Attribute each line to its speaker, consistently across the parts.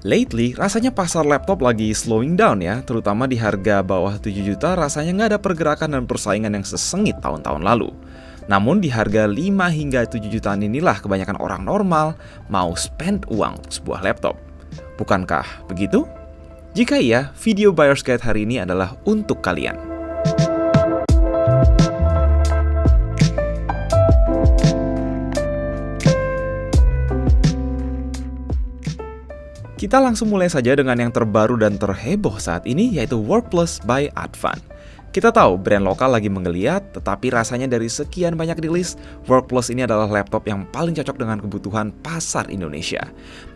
Speaker 1: Lately, rasanya pasar laptop lagi slowing down ya, terutama di harga bawah 7 juta rasanya nggak ada pergerakan dan persaingan yang sesengit tahun-tahun lalu. Namun di harga 5 hingga 7 jutaan inilah kebanyakan orang normal mau spend uang untuk sebuah laptop. Bukankah begitu? Jika iya, video Buyer's Guide hari ini adalah untuk kalian. Kita langsung mulai saja dengan yang terbaru dan terheboh saat ini, yaitu WorkPlus by Advan. Kita tahu brand lokal lagi menggeliat, tetapi rasanya dari sekian banyak rilis, WorkPlus ini adalah laptop yang paling cocok dengan kebutuhan pasar Indonesia.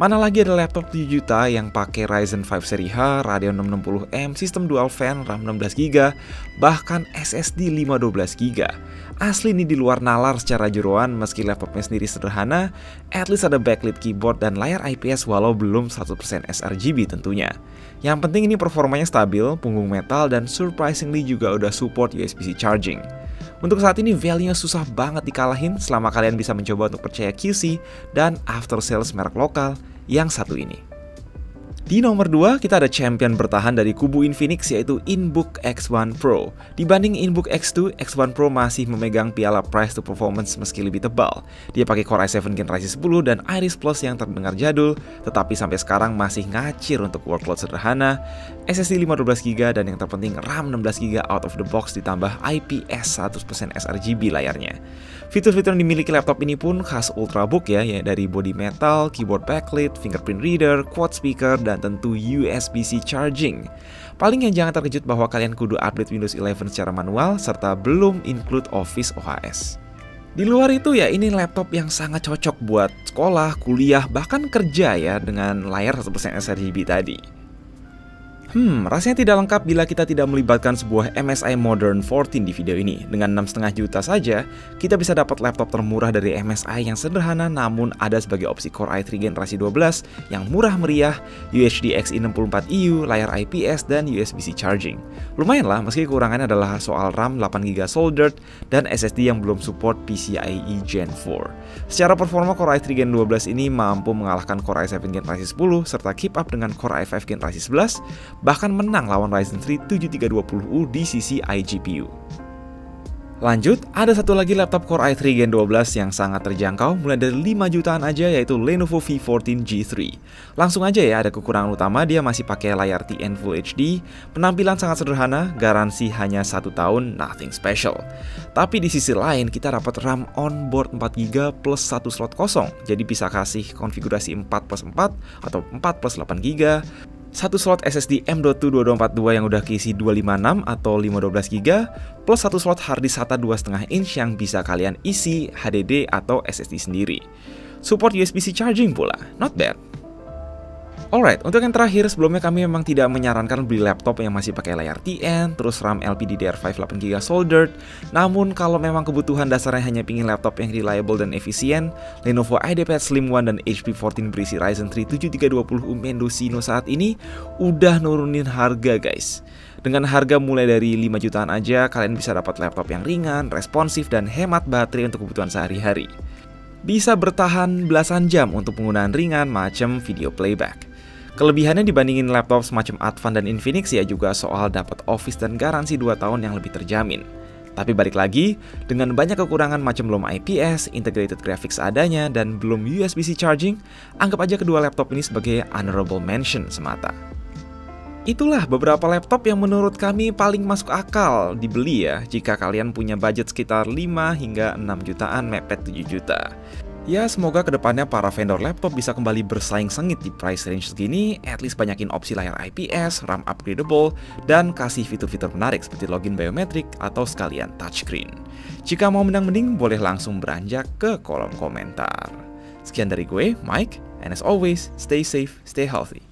Speaker 1: Mana lagi ada laptop 7 juta yang pakai Ryzen 5 seri H, Radeon 660M, sistem dual fan, RAM 16GB, bahkan SSD 512GB. Asli ini di luar nalar secara jeroan, meski laptopnya sendiri sederhana, at least ada backlit keyboard dan layar IPS walau belum 100% sRGB tentunya. Yang penting ini performanya stabil, punggung metal, dan surprisingly juga udah support USB-C charging. Untuk saat ini value-nya susah banget dikalahin selama kalian bisa mencoba untuk percaya QC dan after sales merek lokal yang satu ini. Di nomor 2, kita ada champion bertahan dari kubu Infinix yaitu Inbook X1 Pro. Dibanding Inbook X2, X1 Pro masih memegang piala price to performance meski lebih tebal. Dia pakai Core i7 Gen Ryzen 10 dan Iris Plus yang terdengar jadul, tetapi sampai sekarang masih ngacir untuk workload sederhana, SSD 512GB dan yang terpenting RAM 16GB out of the box ditambah IPS 100% sRGB layarnya. Fitur-fitur yang dimiliki laptop ini pun khas Ultrabook ya dari body metal, keyboard backlit, fingerprint reader, quad speaker, dan tentu USB-C charging. Paling yang jangan terkejut bahwa kalian kudu update Windows 11 secara manual serta belum include Office OHS. Di luar itu ya ini laptop yang sangat cocok buat sekolah, kuliah, bahkan kerja ya dengan layar 100% sRGB tadi. Rasanya tidak lengkap bila kita tidak melibatkan sebuah MSI Modern 14 di video ini. Dengan 6,5 juta saja, kita bisa dapat laptop termurah dari MSI yang sederhana namun ada sebagai opsi Core i3 generasi 12 yang murah meriah, UHD Xi64EU, layar IPS, dan USB-C charging. Lumayan lah, meski kekurangannya adalah soal RAM 8GB soldered dan SSD yang belum support PCIe Gen 4. Secara performa Core i3 Gen 12 ini mampu mengalahkan Core i7 generasi 10 serta keep up dengan Core i5 generasi 11, bahkan menang lawan Ryzen 3 7320U di sisi iGPU. Lanjut, ada satu lagi laptop Core i3 Gen 12 yang sangat terjangkau, mulai dari 5 jutaan aja yaitu Lenovo V14 G3. Langsung aja ya, ada kekurangan utama, dia masih pakai layar TN Full HD, penampilan sangat sederhana, garansi hanya 1 tahun, nothing special. Tapi di sisi lain, kita dapat RAM onboard 4GB plus 1 slot kosong, jadi bisa kasih konfigurasi 4+4 atau 4+8GB, satu slot SSD M.2 2242 yang udah keisi 256 atau 512GB, plus satu slot harddisk SATA 2,5 inch yang bisa kalian isi HDD atau SSD sendiri. Support USB-C charging pula, not bad. Alright, untuk yang terakhir, sebelumnya kami memang tidak menyarankan beli laptop yang masih pakai layar TN, terus RAM LPDDR5 8GB soldered. Namun kalau memang kebutuhan dasarnya hanya pingin laptop yang reliable dan efisien, Lenovo IdeaPad Slim 1 dan HP 14 berisi Ryzen 3 7320U Mendocino saat ini udah nurunin harga guys. Dengan harga mulai dari 5 jutaan aja, kalian bisa dapat laptop yang ringan, responsif, dan hemat baterai untuk kebutuhan sehari-hari. Bisa bertahan belasan jam untuk penggunaan ringan macam video playback. Kelebihannya dibandingin laptop semacam Advan dan Infinix ya juga soal dapat Office dan garansi 2 tahun yang lebih terjamin. Tapi balik lagi, dengan banyak kekurangan macam belum IPS, integrated graphics adanya, dan belum USB-C charging, anggap aja kedua laptop ini sebagai honorable mention semata. Itulah beberapa laptop yang menurut kami paling masuk akal dibeli ya jika kalian punya budget sekitar 5 hingga 6 jutaan mepet 7 juta. Ya, semoga kedepannya para vendor laptop bisa kembali bersaing sengit di price range segini, at least banyakin opsi layar IPS, RAM upgradable, dan kasih fitur-fitur menarik seperti login biometrik atau sekalian touchscreen. Jika mau mending boleh langsung beranjak ke kolom komentar. Sekian dari gue, Mike, and as always, stay safe, stay healthy.